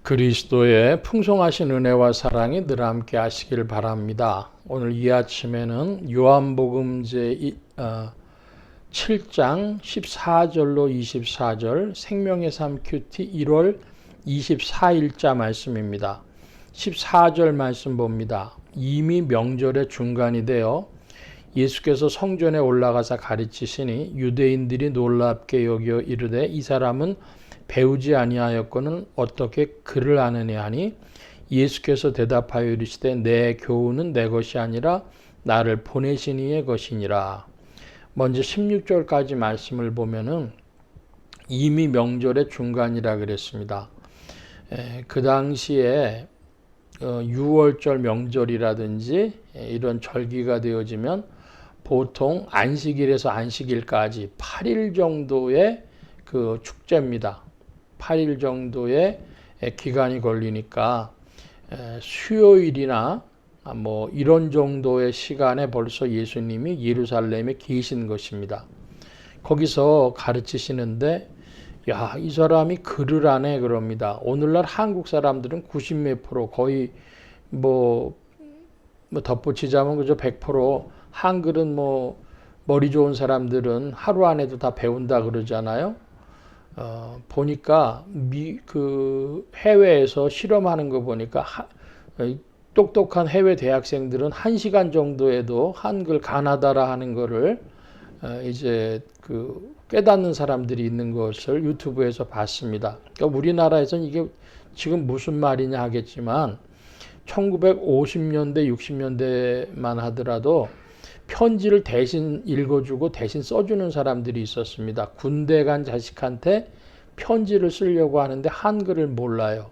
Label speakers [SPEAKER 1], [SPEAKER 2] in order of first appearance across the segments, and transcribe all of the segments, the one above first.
[SPEAKER 1] 그리스도의 풍성하신 은혜와 사랑이 늘 함께 하시길 바랍니다. 오늘 이 아침에는 요한복음 7장 14절로 24절 생명의 삶 큐티 1월 24일자 말씀입니다. 14절 말씀 봅니다. 이미 명절의 중간이 되어 예수께서 성전에 올라가서 가르치시니 유대인들이 놀랍게 여겨 이르되 이 사람은 배우지 아니하였거는 어떻게 글을 아느냐 하니 예수께서 대답하여 이르시되 내 교훈은 내 것이 아니라 나를 보내신 이의 것이니라. 먼저 16절까지 말씀을 보면은 이미 명절의 중간이라 그랬습니다. 그 당시에 6월절 명절이라든지 이런 절기가 되어지면 보통 안식일에서 안식일까지 8일 정도의 그 축제입니다. 8일 정도의 기간이 걸리니까 수요일이나 뭐 이런 정도의 시간에 벌써 예수님이 예루살렘에 계신 것입니다. 거기서 가르치시는데 야, 이 사람이 글을 안 해 그럽니다. 오늘날 한국 사람들은 90몇 프로 거의 뭐 덧붙이자면 그저 100% 한글은 뭐 머리 좋은 사람들은 하루 안에도 다 배운다 그러잖아요. 보니까 그 해외에서 실험하는 거 보니까 똑똑한 해외 대학생들은 1시간 정도에도 한글 가나다라 하는 거를 이제 그 깨닫는 사람들이 있는 것을 유튜브에서 봤습니다. 그러니까 우리나라에서는 이게 지금 무슨 말이냐 하겠지만 1950년대 60년대만 하더라도 편지를 대신 읽어주고 대신 써주는 사람들이 있었습니다. 군대 간 자식한테 편지를 쓰려고 하는데 한글을 몰라요.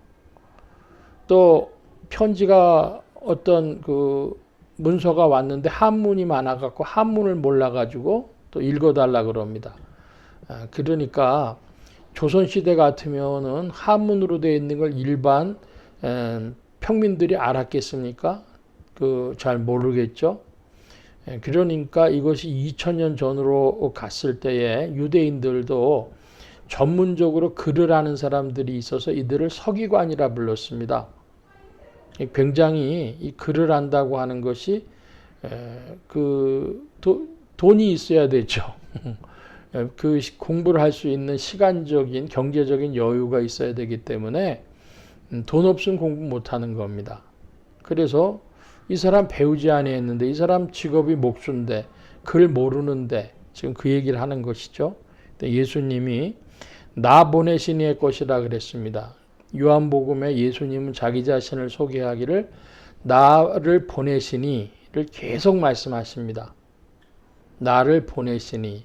[SPEAKER 1] 또 편지가 어떤 그 문서가 왔는데 한문이 많아갖고 한문을 몰라가지고 또 읽어달라 그럽니다. 그러니까 조선시대 같으면은 한문으로 되어 있는 걸 일반 평민들이 알았겠습니까? 잘 모르겠죠. 그러니까 이것이 2000년 전으로 갔을 때에 유대인들도 전문적으로 글을 아는 사람들이 있어서 이들을 서기관이라 불렀습니다. 굉장히 이 글을 안다고 하는 것이 돈이 있어야 되죠. 그 공부를 할 수 있는 시간적인 경제적인 여유가 있어야 되기 때문에 돈 없으면 공부 못하는 겁니다. 그래서 이 사람 배우지 아니했는데 이 사람 직업이 목수인데 글 모르는데 지금 그 얘기를 하는 것이죠. 예수님이 나 보내신 이의 것이라 그랬습니다. 요한복음에 예수님은 자기 자신을 소개하기를 나를 보내시니를 계속 말씀하십니다. 나를 보내시니.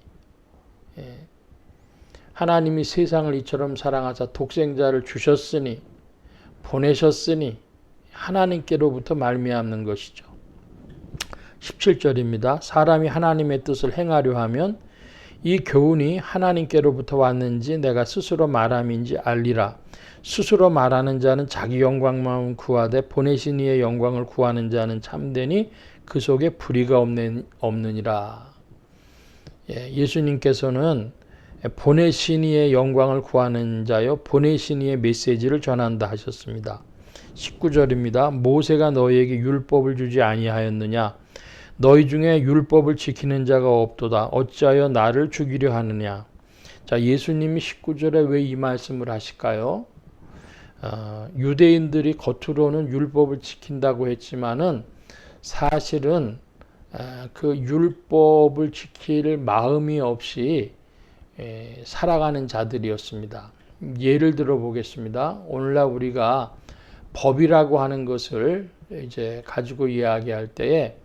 [SPEAKER 1] 하나님이 세상을 이처럼 사랑하사 독생자를 주셨으니 보내셨으니 하나님께로부터 말미암는 것이죠. 17절입니다. 사람이 하나님의 뜻을 행하려 하면 이 교훈이 하나님께로부터 왔는지 내가 스스로 말함인지 알리라. 스스로 말하는 자는 자기 영광만 구하되 보내신 이의 영광을 구하는 자는 참되니 그 속에 불의가 없느니라. 예수님께서는 보내신 이의 영광을 구하는 자요 보내신 이의 메시지를 전한다 하셨습니다. 19절입니다. 모세가 너희에게 율법을 주지 아니하였느냐? 너희 중에 율법을 지키는 자가 없도다. 어찌하여 나를 죽이려 하느냐? 자, 예수님이 19절에 왜 이 말씀을 하실까요? 유대인들이 겉으로는 율법을 지킨다고 했지만은 사실은 그 율법을 지킬 마음이 없이 살아가는 자들이었습니다. 예를 들어 보겠습니다. 오늘날 우리가 법이라고 하는 것을 이제 가지고 이야기할 때에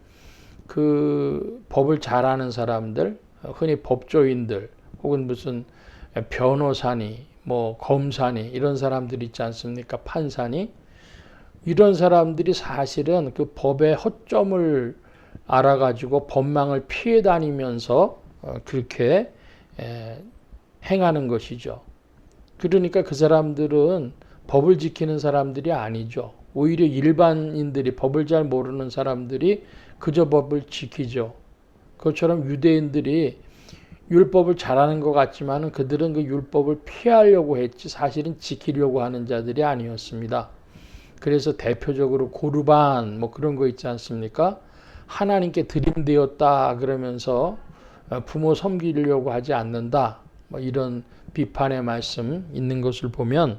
[SPEAKER 1] 그 법을 잘 아는 사람들, 흔히 법조인들, 혹은 무슨 변호사니, 뭐 검사니 이런 사람들 있지 않습니까? 판사니 이런 사람들이 사실은 그 법의 허점을 알아가지고 법망을 피해 다니면서 그렇게 행하는 것이죠. 그러니까 그 사람들은 법을 지키는 사람들이 아니죠. 오히려 일반인들이 법을 잘 모르는 사람들이 그저 법을 지키죠. 그것처럼 유대인들이 율법을 잘하는 것 같지만은 그들은 그 율법을 피하려고 했지 사실은 지키려고 하는 자들이 아니었습니다. 그래서 대표적으로 고르반 뭐 그런 거 있지 않습니까? 하나님께 드림되었다 그러면서 부모 섬기려고 하지 않는다. 뭐 이런 비판의 말씀 있는 것을 보면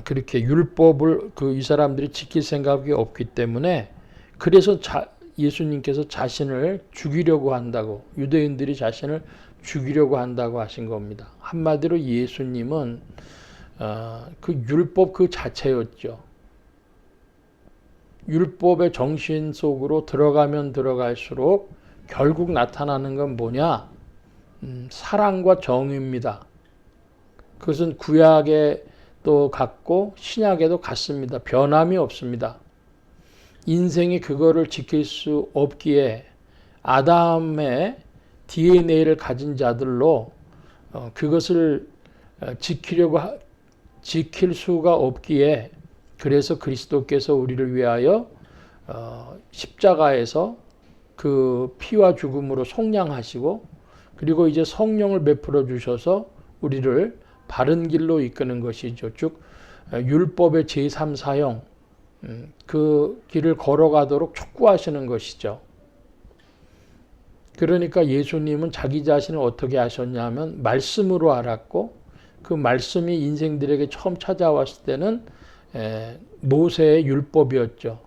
[SPEAKER 1] 그렇게 율법을 이 사람들이 지킬 생각이 없기 때문에 그래서 예수님께서 자신을 죽이려고 한다고 유대인들이 자신을 죽이려고 한다고 하신 겁니다. 한마디로 예수님은 그 율법 그 자체였죠. 율법의 정신 속으로 들어가면 들어갈수록 결국 나타나는 건 뭐냐? 사랑과 정의입니다. 그것은 구약에 또 같고 신약에도 같습니다. 변함이 없습니다. 인생이 그거를 지킬 수 없기에 아담의 DNA를 가진 자들로 그것을 지킬 수가 없기에 그래서 그리스도께서 우리를 위하여 십자가에서 그 피와 죽음으로 속량하시고 그리고 이제 성령을 베풀어 주셔서 우리를 바른 길로 이끄는 것이죠. 즉 율법의 제3 사형 그 길을 걸어가도록 촉구하시는 것이죠. 그러니까 예수님은 자기 자신을 어떻게 하셨냐면 말씀으로 알았고 그 말씀이 인생들에게 처음 찾아왔을 때는 모세의 율법이었죠.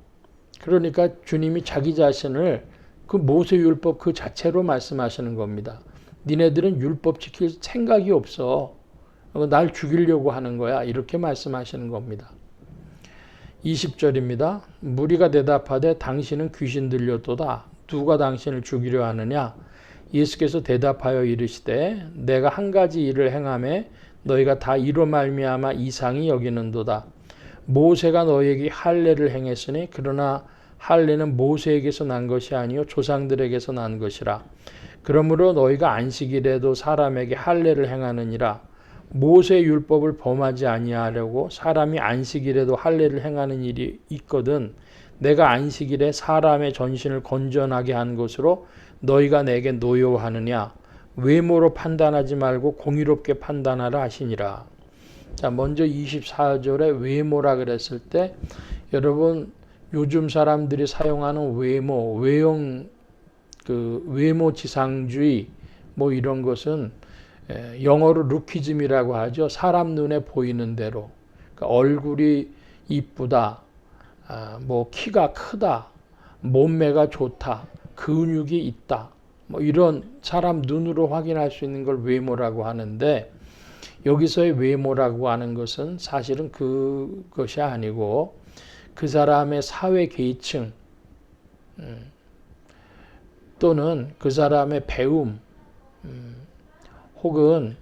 [SPEAKER 1] 그러니까 주님이 자기 자신을 그 모세 율법 그 자체로 말씀하시는 겁니다. 니네들은 율법 지킬 생각이 없어. 날 죽이려고 하는 거야. 이렇게 말씀하시는 겁니다. 20절입니다. 무리가 대답하되 당신은 귀신 들렸도다. 누가 당신을 죽이려 하느냐? 예수께서 대답하여 이르시되 내가 한 가지 일을 행하매 너희가 다 이로 말미암아 이상히 여기는도다. 모세가 너희에게 할례를 행했으니 그러나 할례는 모세에게서 난 것이 아니요 조상들에게서 난 것이라. 그러므로 너희가 안식일에도 사람에게 할례를 행하느니라. 모세 율법을 범하지 아니하려고 사람이 안식일에도 할례를 행하는 일이 있거든 내가 안식일에 사람의 전신을 건전하게 한 것으로 너희가 내게 노여워하느냐. 외모로 판단하지 말고 공의롭게 판단하라 하시니라. 자, 먼저 24절에 외모라 그랬을 때 여러분 요즘 사람들이 사용하는 외형 외모 지상주의 뭐 이런 것은 영어로 루키즘이라고 하죠. 사람 눈에 보이는 대로. 그러니까 얼굴이 이쁘다, 뭐 키가 크다, 몸매가 좋다, 근육이 있다. 뭐 이런 사람 눈으로 확인할 수 있는 걸 외모라고 하는데 여기서의 외모라고 하는 것은 사실은 그것이 아니고 그 사람의 사회 계층 또는 그 사람의 배움 혹은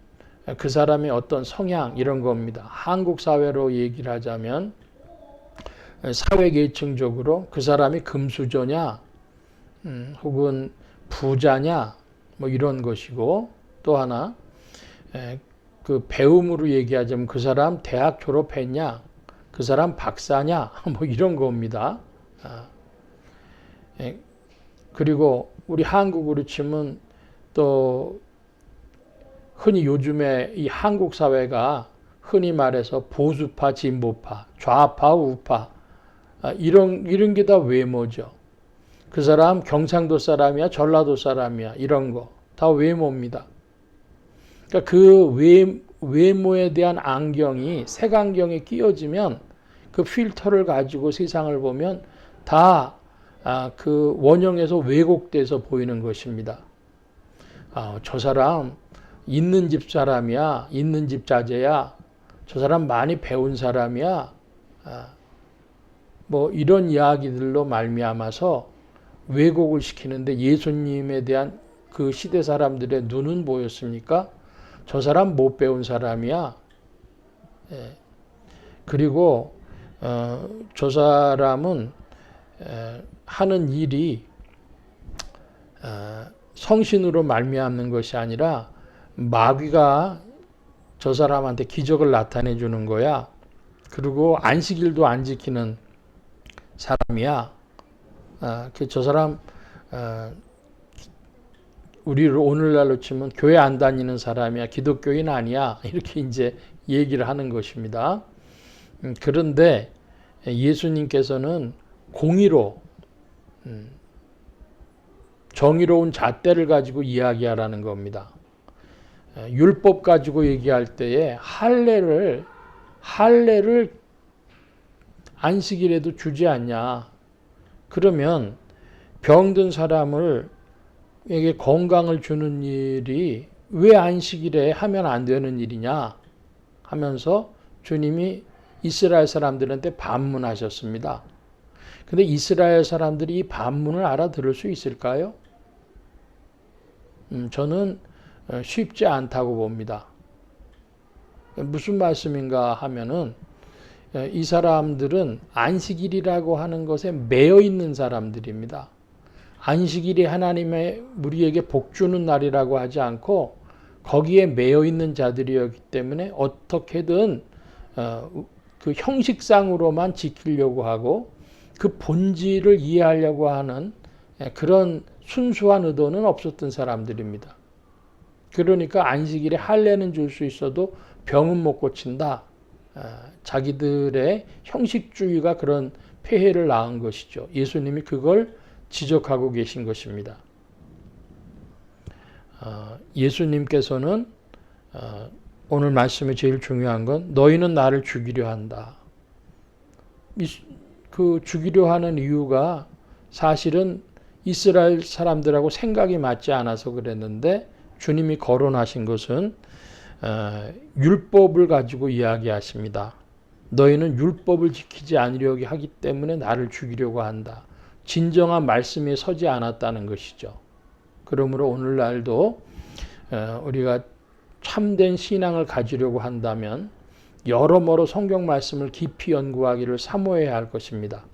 [SPEAKER 1] 그 사람의 어떤 성향 이런 겁니다. 한국 사회로 얘기를 하자면 사회 계층적으로 그 사람이 금수저냐 혹은 부자냐 뭐 이런 것이고 또 하나 그 배움으로 얘기하자면 그 사람 대학 졸업했냐 그 사람 박사냐 뭐 이런 겁니다. 그리고 우리 한국으로 치면 또 흔히 요즘에 이 한국 사회가 흔히 말해서 보수파, 진보파, 좌파, 우파 이런 게 다 외모죠. 그 사람 경상도 사람이야, 전라도 사람이야 이런 거 다 외모입니다. 그러니까 그 외모에 대한 안경이 색안경에 끼어지면 그 필터를 가지고 세상을 보면 다 그 원형에서 왜곡돼서 보이는 것입니다. 저 사람 있는 집 사람이야, 있는 집 자제야, 저 사람 많이 배운 사람이야, 뭐 이런 이야기들로 말미암아서 왜곡을 시키는데 예수님에 대한 그 시대 사람들의 눈은 뭐였습니까? 저 사람 못 배운 사람이야. 그리고 저 사람은 하는 일이 성신으로 말미암는 것이 아니라 마귀가 저 사람한테 기적을 나타내 주는 거야. 그리고 안식일도 안 지키는 사람이야. 저 사람 우리를 오늘날로 치면 교회 안 다니는 사람이야, 기독교인 아니야, 이렇게 이제 얘기를 하는 것입니다. 그런데 예수님께서는 공의로 정의로운 잣대를 가지고 이야기하라는 겁니다. 율법 가지고 얘기할 때에 할례를 안식일에도 주지 않냐. 그러면 병든 사람을 에게 건강을 주는 일이 왜 안식일에 하면 안 되는 일이냐 하면서 주님이 이스라엘 사람들한테 반문하셨습니다. 근데 이스라엘 사람들이 이 반문을 알아들을 수 있을까요? 저는 쉽지 않다고 봅니다. 무슨 말씀인가 하면은 이 사람들은 안식일이라고 하는 것에 매여 있는 사람들입니다. 안식일이 하나님의 우리에게 복 주는 날이라고 하지 않고 거기에 매여 있는 자들이었기 때문에 어떻게든 그 형식상으로만 지키려고 하고 그 본질을 이해하려고 하는 그런 순수한 의도는 없었던 사람들입니다. 그러니까 안식일에 할례는 줄 수 있어도 병은 못 고친다. 자기들의 형식주의가 그런 폐해를 낳은 것이죠. 예수님이 그걸 지적하고 계신 것입니다. 예수님께서는 오늘 말씀에 제일 중요한 건 너희는 나를 죽이려 한다. 그 죽이려 하는 이유가 사실은 이스라엘 사람들하고 생각이 맞지 않아서 그랬는데 주님이 거론하신 것은 율법을 가지고 이야기하십니다. 너희는 율법을 지키지 않으려고 하기 때문에 나를 죽이려고 한다. 진정한 말씀에 서지 않았다는 것이죠. 그러므로 오늘날도 우리가 참된 신앙을 가지려고 한다면 여러모로 성경 말씀을 깊이 연구하기를 사모해야 할 것입니다.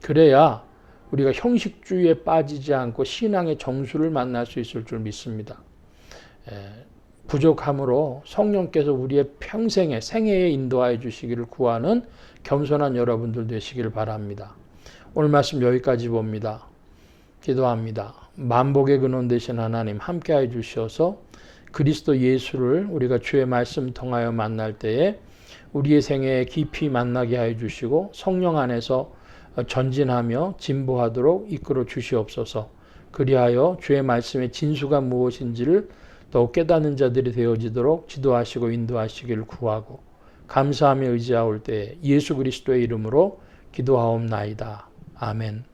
[SPEAKER 1] 그래야 우리가 형식주의에 빠지지 않고 신앙의 정수를 만날 수 있을 줄 믿습니다. 부족함으로 성령께서 우리의 평생에 생애에 인도하여 주시기를 구하는 겸손한 여러분들 되시기를 바랍니다. 오늘 말씀 여기까지 봅니다. 기도합니다. 만복의 근원 되신 하나님 함께해 주셔서 그리스도 예수를 우리가 주의 말씀 통하여 만날 때에 우리의 생애에 깊이 만나게 하여 주시고 성령 안에서 전진하며 진보하도록 이끌어 주시옵소서. 그리하여 주의 말씀의 진수가 무엇인지를 더욱 깨닫는 자들이 되어지도록 지도하시고 인도하시기를 구하고 감사하며 의지하올 때 예수 그리스도의 이름으로 기도하옵나이다. 아멘.